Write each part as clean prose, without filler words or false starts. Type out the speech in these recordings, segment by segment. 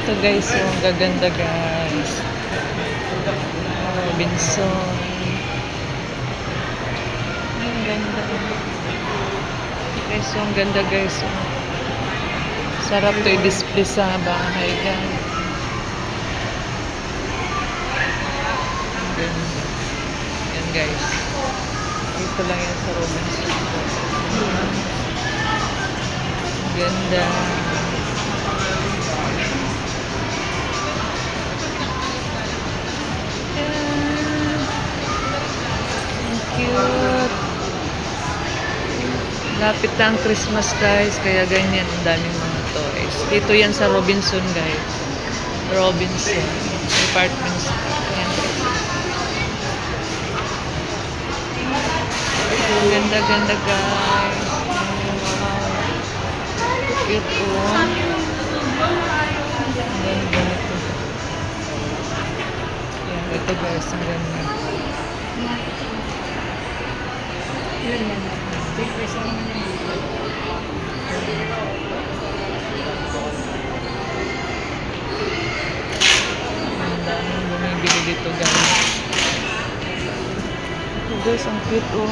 Ito guys, so ang gaganda guys. Robinson. Ang ganda. Guys, so ang ganda guys. So, sarap to i-display sa bahay guys. Ang ganda. Yan guys. Ito lang yan sa Robinson. Ang ganda. Cute. Lapit na ang Christmas guys, kaya ganyan ang daming mga toys. Dito yan sa Robinson guys. Robinson department store. Yan. Ang ganda-ganda guys. Wow. Cute oh. Ang ganda ito. Yan, ito guys, ang ganda. Ang daming bumibili dito guys. Ito guys, ang cute oh.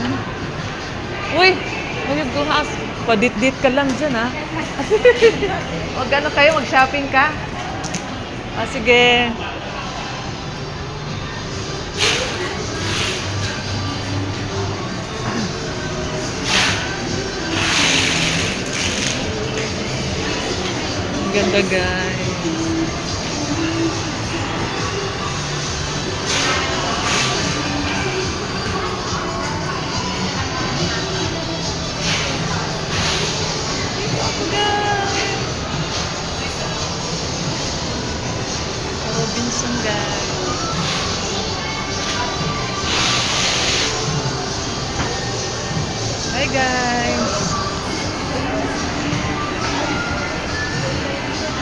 Uy! Huwag duhas. Padit-dit ka lang dyan ha. Huwag ano kayo, mag-shopping ka. Ah, sige. Ganda guys. Robinson guys. Hi guys.